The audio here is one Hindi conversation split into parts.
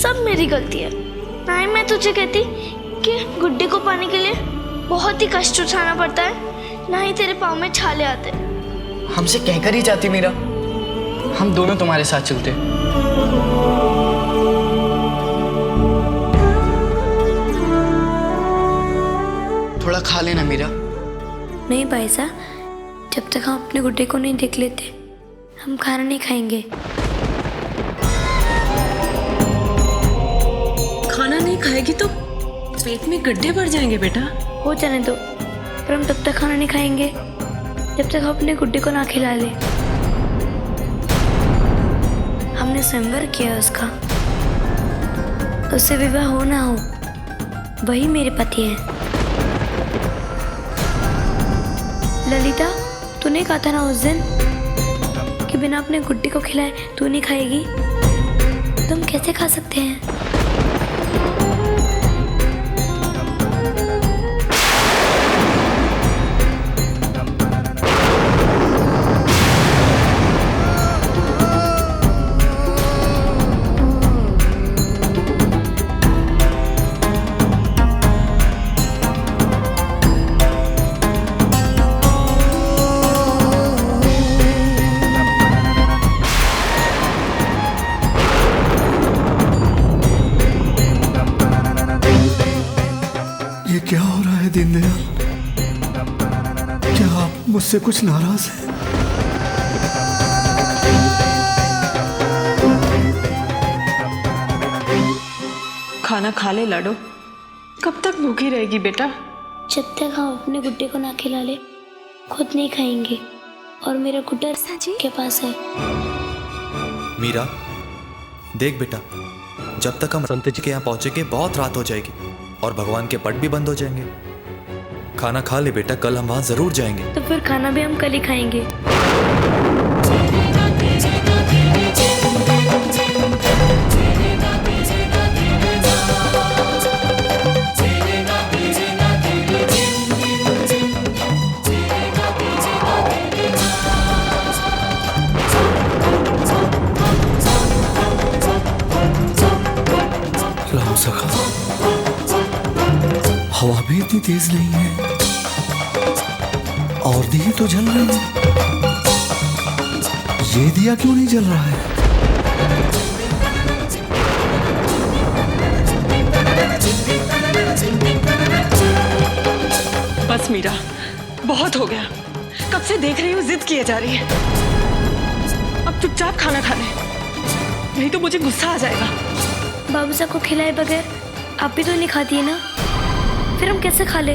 सब मेरी गलती है। ना ही मैं तुझे कहती कि गुड्डे को पाने के लिए बहुत ही कष्ट उठाना पड़ता है, ना ही तेरे पाँव में छाले आते। हमसे कहकर ही जाती मीरा, हम दोनों तुम्हारे साथ चलते। थोड़ा खा लेना मीरा। नहीं भाई साहब, जब तक हम अपने गुड्डे को नहीं देख लेते हम खाना नहीं खाएंगे। खाना नहीं खाएगी तो पेट में गड्ढे भर जाएंगे बेटा। हो जाने दो, पर हम तब तक खाना नहीं खाएंगे जब तक हम अपने गुड्डे को ना खिला ले। हमने स्वयंवर किया उसका, उससे विवाह हो ना हो वही मेरे पति हैं। ललिता, तूने कहा था ना उस दिन कि बिना अपने गुड्डे को खिलाए तू नहीं खाएगी, तुम कैसे खा सकते हैं? ये क्या हो रहा है दीनदयाल? क्या आप मुझसे कुछ नाराज हैं? खाना खा ले लाडो, कब तक भूखी रहेगी बेटा? जब तक हम अपने गुड्डे को ना खिला ले खुद नहीं खाएंगे, और मेरा गुड्डा के पास है। मीरा देख बेटा, जब तक हम संत जी के यहाँ पहुंचेंगे बहुत रात हो जाएगी और भगवान के पट भी बंद हो जाएंगे। खाना खा ले बेटा, कल हम वहां जरूर जाएंगे। तो फिर खाना भी हम कल ही खाएंगे। राम सखा, हवा भी इतनी तेज नहीं है और दिए तो जल रहे हैं। ये दिया क्यों नहीं जल रहा है? बस मीरा, बहुत हो गया। कब से देख रही हूँ जिद किए जा रही है। अब चुपचाप खाना खा ले, नहीं तो मुझे गुस्सा आ जाएगा। बाबू साहब को खिलाए बगैर आप भी तो नहीं खाती है ना, फिर हम कैसे खा ले?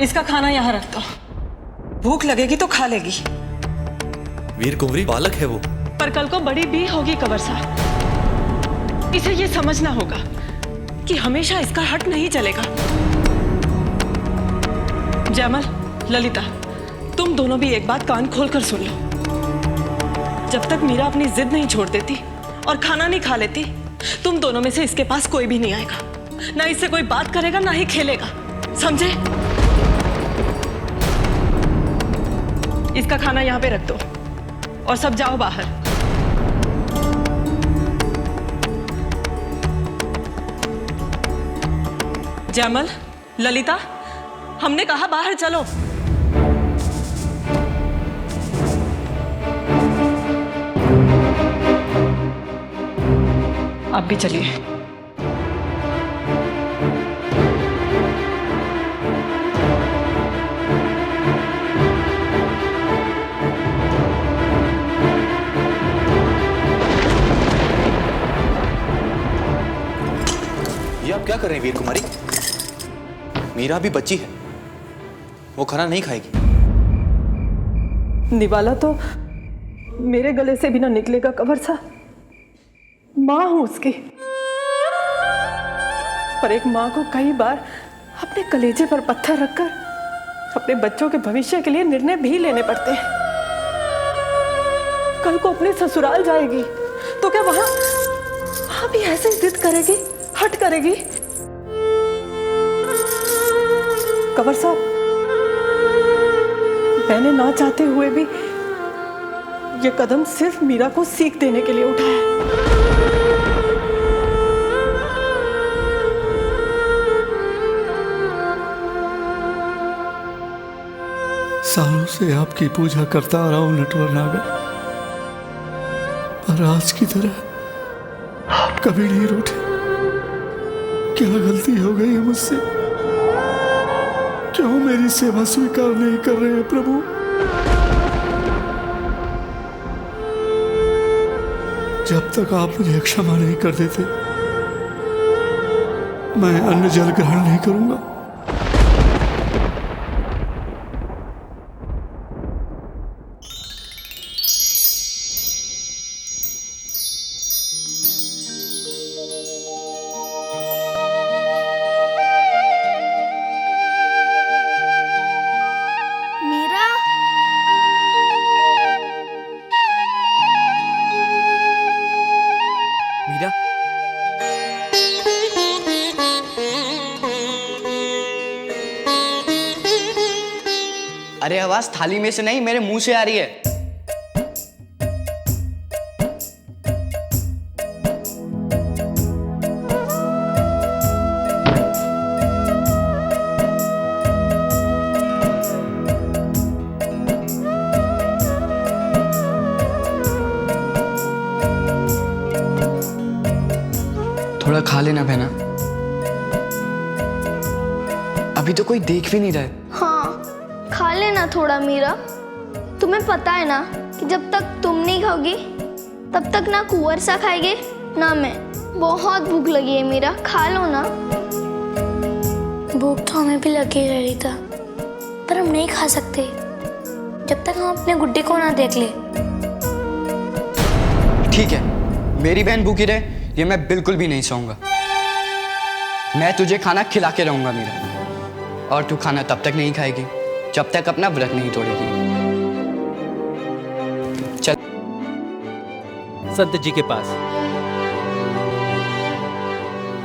इसका खाना यहाँ रख दो, भूख लगेगी तो खा लेगी। वीर कुंवरी बालक है वो, पर कल को बड़ी भी होगी कंवर साहब। इसे ये समझना होगा कि हमेशा इसका हट नहीं चलेगा। जयमल, ललिता, तुम दोनों भी एक बात कान खोलकर सुन लो। जब तक मीरा अपनी जिद नहीं छोड़ देती और खाना नहीं खा लेती, तुम दोनों में से इसके पास कोई भी नहीं आएगा। ना इससे कोई बात करेगा, ना ही खेलेगा, समझे? इसका खाना यहाँ पे रख दो और सब जाओ बाहर। जयमल, ललिता, हमने कहा बाहर चलो। आप भी चलिए। ये आप क्या कर रहे हैं वीर कुमारी? मीरा भी बच्ची है, वो खाना नहीं खाएगी। निवाला तो मेरे गले से भी ना निकलेगा कंवर साहब। माँ हूं उसकी, पर एक माँ को कई बार अपने कलेजे पर पत्थर रखकर अपने बच्चों के भविष्य के लिए निर्णय भी लेने पड़ते हैं। कल को अपने ससुराल जाएगी तो क्या वहां भी ऐसे जिद करेगी, हट करेगी? कंवर साहब, मैंने ना चाहते हुए भी ये कदम सिर्फ मीरा को सीख देने के लिए उठाया है। सालों से आपकी पूजा करता आ रहा हूं नटवर नागर, पर आज की तरह आप कभी नहीं रूठे। क्या गलती हो गई है मुझसे? क्यों मेरी सेवा स्वीकार नहीं कर रहे हैं प्रभु? जब तक आप मुझे क्षमा नहीं कर देते, मैं अन्न जल ग्रहण नहीं करूंगा। मीरा, मीरा, अरे आवाज थाली में से नहीं, मेरे मुंह से आ रही है। थोड़ा खा लेना बहना, अभी तो कोई देख भी नहीं रहा है। हाँ, खा लेना थोड़ा मीरा। तुम्हें पता है ना कि जब तक तुम नहीं खाओगी तब तक ना कुंवर सा खाएगी ना मैं। बहुत भूख लगी है मीरा, खा लो ना। भूख तो हमें भी लगी है ललिता, पर हम नहीं खा सकते जब तक हम अपने गुड्डे को ना देख ले। ठीक है, मेरी बहन भूखी रहे ये मैं बिल्कुल भी नहीं सहूंगा। मैं तुझे खाना खिला के रहूंगा मीरा, और तू खाना तब तक नहीं खाएगी जब तक अपना व्रत नहीं तोड़ेगी। चल संत जी के पास।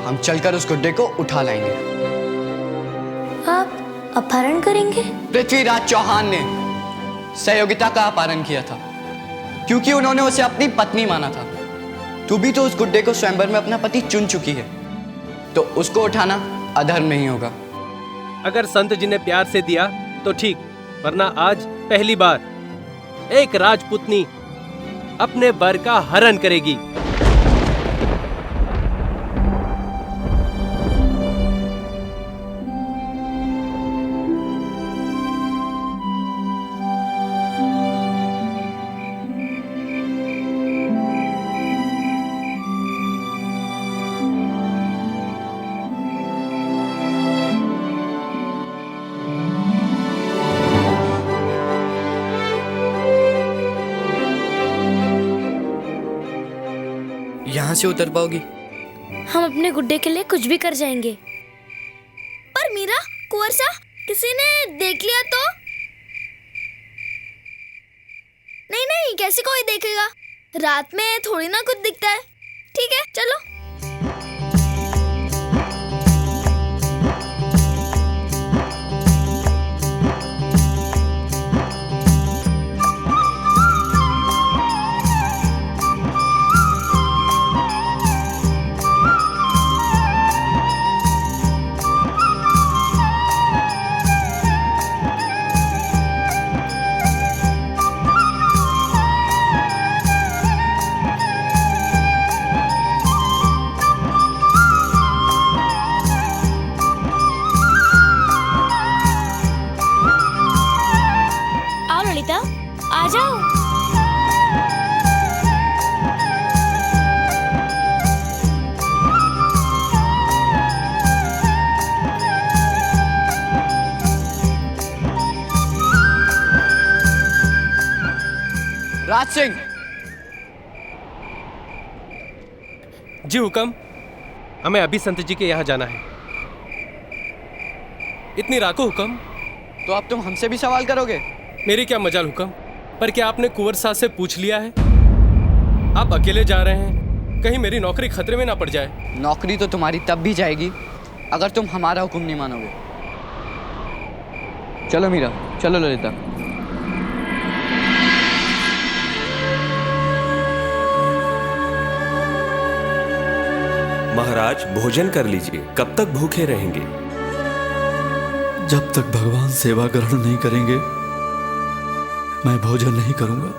हम चलकर उस गुड्डे को उठा लाएंगे। आप अपहरण करेंगे? पृथ्वीराज चौहान ने सहयोगिता का अपहरण किया था क्योंकि उन्होंने उसे अपनी पत्नी माना था। तू भी तो उस गुड्डे को स्वयंवर में अपना पति चुन चुकी है, तो उसको उठाना अधर्म नहीं होगा। अगर संत जी ने प्यार से दिया तो ठीक, वरना आज पहली बार एक राजपुतनी अपने वर का हरण करेगी। यहां से उतर पाओगी? हम अपने गुड्डे के लिए कुछ भी कर जाएंगे। पर मीरा, कुंवर सा किसी ने देख लिया तो? नहीं नहीं, कैसे कोई देखेगा? रात में थोड़ी ना कुछ दिखता है। ठीक है, चलो। आ जाओ। राज सिंह। जी हुक्म। हमें अभी संत जी के यहाँ जाना है। इतनी रात को हुक्म? तो अब तुम हमसे भी सवाल करोगे? मेरी क्या मजाल हुक्म। पर क्या आपने कुंवर साहब से पूछ लिया है? आप अकेले जा रहे हैं, कहीं मेरी नौकरी खतरे में ना पड़ जाए। नौकरी तो तुम्हारी तब भी जाएगी अगर तुम हमारा हुक्म नहीं मानोगे। चलो मीरा, चलो ललिता। महाराज भोजन कर लीजिए, कब तक भूखे रहेंगे? जब तक भगवान सेवा ग्रहण नहीं करेंगे मैं भोजन नहीं करूंगा।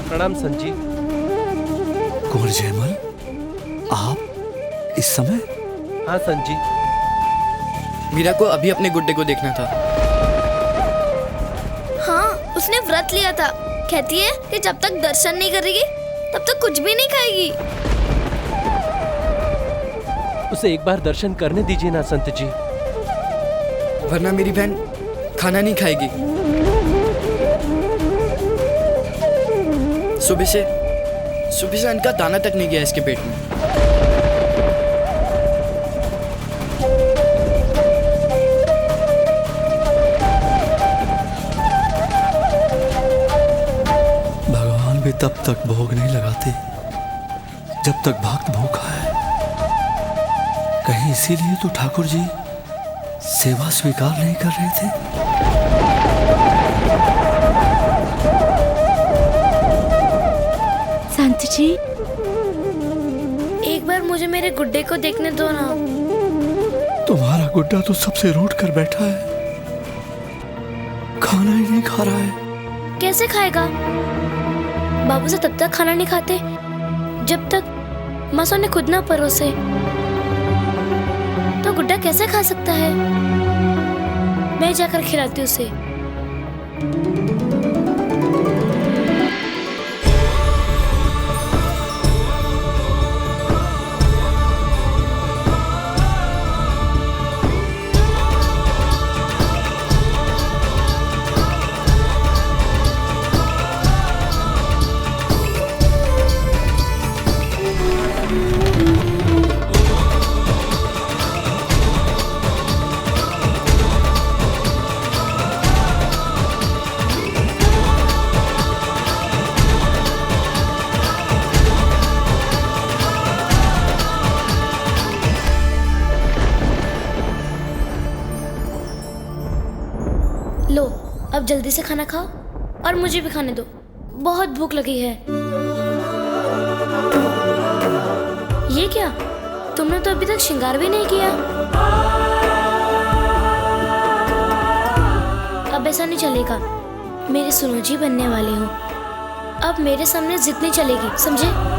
प्रणाम संजी। कुंवर जयमल, आप इस समय? हाँ संजी। मीरा को अभी अपने गुड्डे को देखना था। हाँ, उसने व्रत लिया था। कहती है कि जब तक दर्शन नहीं करेगी तब तक कुछ भी नहीं खाएगी। उसे एक बार दर्शन करने दीजिए ना संत जी, वरना मेरी बहन खाना नहीं खाएगी। सुबह से अन्न का दाना तक नहीं गया इसके पेट में। भगवान भी तब तक भोग नहीं लगाते जब तक भक्त भूखा है। कहीं इसीलिए तो ठाकुर जी सेवा स्वीकार नहीं कर रहे थे। संत जी, एक बार मुझे मेरे गुड्डे को देखने दो ना। तुम्हारा गुड्डा तो सबसे रूठ कर बैठा है, खाना ही नहीं खा रहा है। कैसे खाएगा? बाबू से तब तक खाना नहीं खाते जब तक माँ ने खुद ना परोसे। तो गुड्डा कैसे खा सकता है? मैं जाकर खिलाती उसे। लो, अब जल्दी से खाना खाओ और मुझे भी खाने दो, बहुत भूख लगी है। ये क्या? तुमने तो अभी तक श्रृंगार भी नहीं किया। अब ऐसा नहीं चलेगा, मेरी सुनो जी बनने वाले हो। अब मेरे सामने जिद नहीं चलेगी, समझे?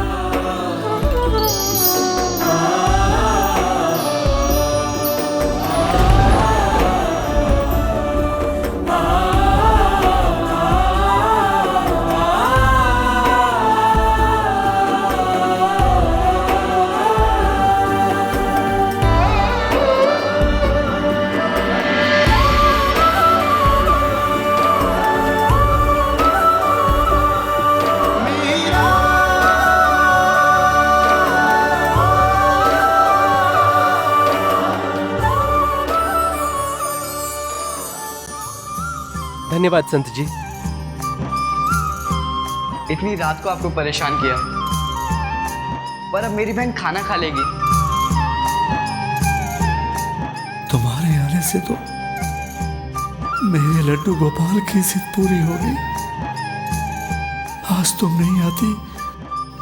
धन्यवाद संत जी। इतनी रात को आपको परेशान किया, पर अब मेरी बहन खाना खा लेगी। तुम्हारे आने से तो मेरे लड्डू गोपाल की जिद पूरी हो गई। आज तुम नहीं आती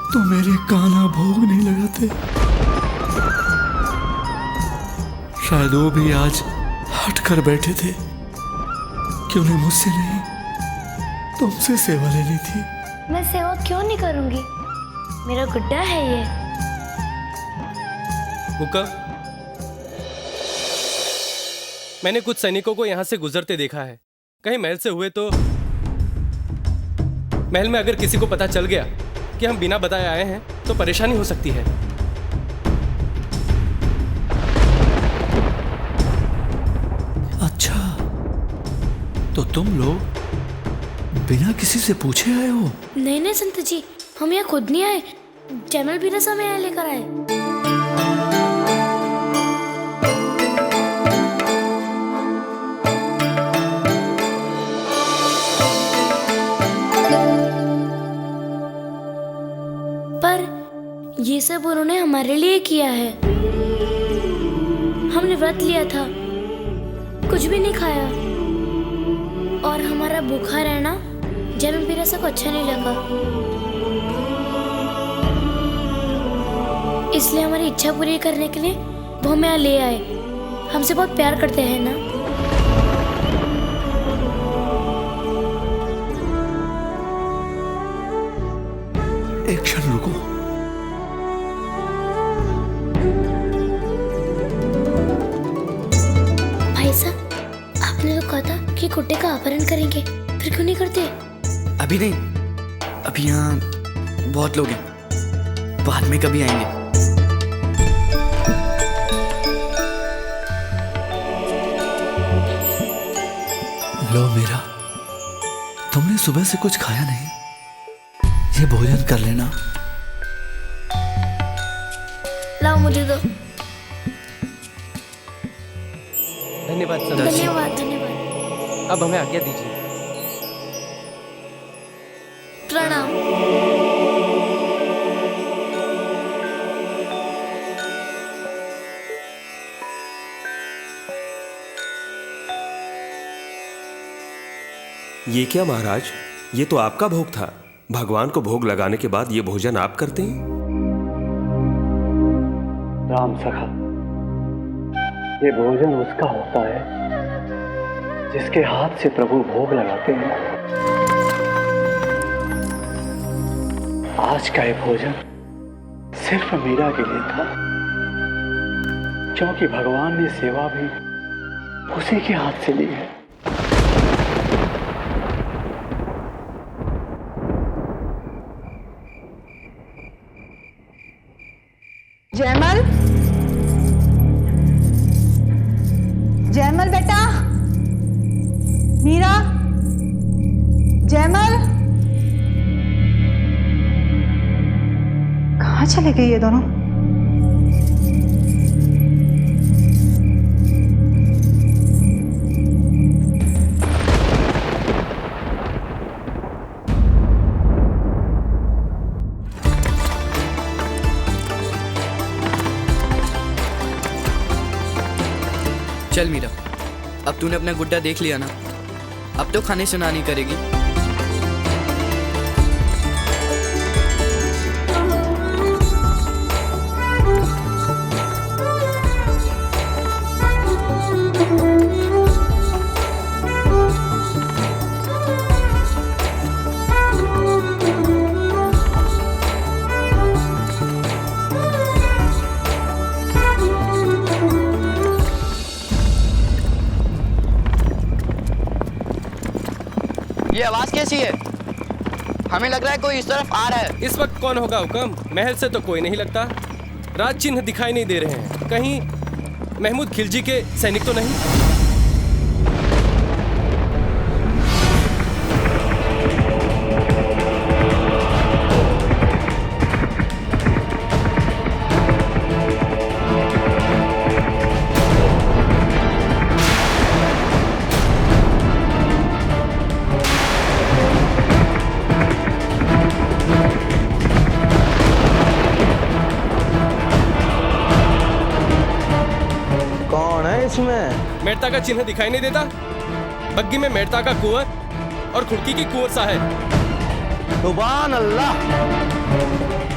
तो मेरे कान्हा भोग नहीं लगाते। शायद वो भी आज हट कर बैठे थे कि उन्हें मुझसे नहीं तुमसे सेवा लेनी थी। मैं सेवा क्यों नहीं करूंगी, मेरा गुड्डा है ये। हुक्म, मैंने कुछ सैनिकों को यहां से गुजरते देखा है। कहीं महल से हुए तो महल में अगर किसी को पता चल गया कि हम बिना बताए आए हैं तो परेशानी हो सकती है। अच्छा, तो तुम लोग बिना किसी से पूछे आए हो? नहीं नहीं संत जी, हम यहाँ खुद नहीं आए, जयमल बिना समय यहाँ लेकर आए। पर ये सब उन्होंने हमारे लिए किया है। हमने व्रत लिया था, कुछ भी नहीं खाया, और हमारा भूखा रहना जयमल बिरासा को अच्छा नहीं लगा। इसलिए हमारी इच्छा पूरी करने के लिए वो हमें यहाँ ले आए। हमसे बहुत प्यार करते हैं ना। एक क्षण रुको। भाई साहब, आपने तो कहा था कि गुड्डे का अपहरण करेंगे, फिर क्यों नहीं करते? अभी नहीं, अभी यहाँ बहुत लोग हैं, बाद में कभी आएंगे। लो मीरा, तुमने सुबह से कुछ खाया नहीं, ये भोजन कर लेना। लाओ मुझे दो। धन्यवाद संत जी। धन्यवाद धन्यवाद। अब हमें आज्ञा दीजिए। प्रणाम। ये क्या महाराज, ये तो आपका भोग था। भगवान को भोग लगाने के बाद ये भोजन आप करते हैं? राम सखा, ये भोजन उसका होता है जिसके हाथ से प्रभु भोग लगाते हैं। आज का ये भोजन सिर्फ मीरा के लिए था, क्योंकि भगवान ने सेवा भी उसी के हाथ से ली है। जयमल, जयमल बेटा, मीरा, जयमल, कहाँ चले गए ये दोनों? चल मीरा, अब तूने अपना गुड्डा देख लिया ना, अब तो खाने से ना नहीं करेगी। ये आवाज कैसी है? हमें लग रहा है कोई इस तरफ आ रहा है। इस वक्त कौन होगा हुक्म? महल से तो कोई नहीं लगता, राज चिन्ह दिखाई नहीं दे रहे हैं। कहीं महमूद खिलजी के सैनिक तो नहीं? उसमें? मेड़ता का चिन्ह दिखाई नहीं देता? बग्गी में मेड़ता का कुंवर और खुड़की की कुंवर सा है। सुभान अल्लाह,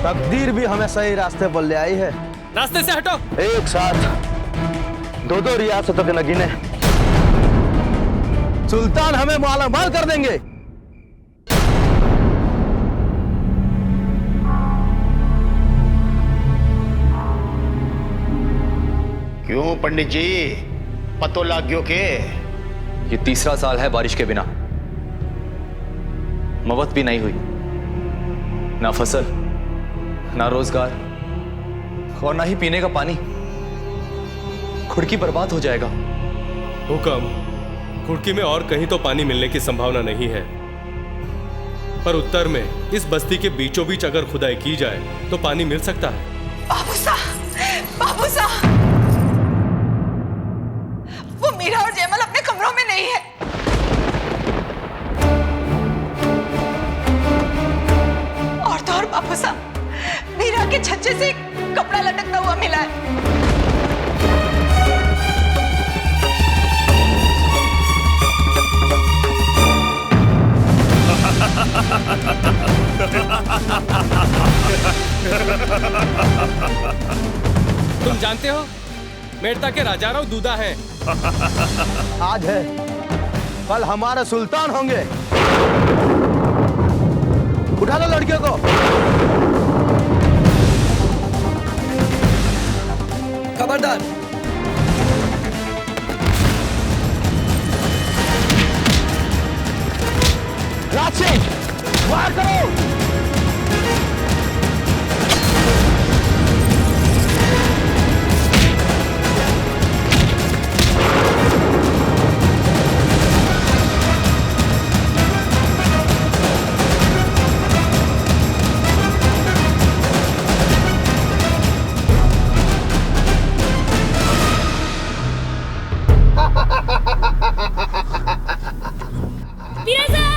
तकदीर भी हमें सही रास्ते पर ले आई है। रास्ते से हटो। एक साथ दो दो रियासतों के नगीने सुल्तान हमें मालामाल कर देंगे। क्यों पंडित जी, पतो लाग गयो के? ये तीसरा साल है बारिश के बिना, मवत भी नहीं हुई, ना फसल, ना रोजगार और ना ही पीने का पानी। खुड़की बर्बाद हो जाएगा। हुक्म, खुड़की में और कहीं तो पानी मिलने की संभावना नहीं है, पर उत्तर में इस बस्ती के बीचों बीच अगर खुदाई की जाए तो पानी मिल सकता है। बाबूसा, बाबूसा, वो मीरा और जयमल अपने कमरों में नहीं है। और तो और बाबूसा, मीरा के छज्जे से एक कपड़ा लटकता हुआ मिला है। तुम जानते हो, मेड़ता के राजाराव दूधा हैं। आज है, कल हमारे सुल्तान होंगे। उठा लो लड़कियों को। खबरदार। राज सिंह, वार करो।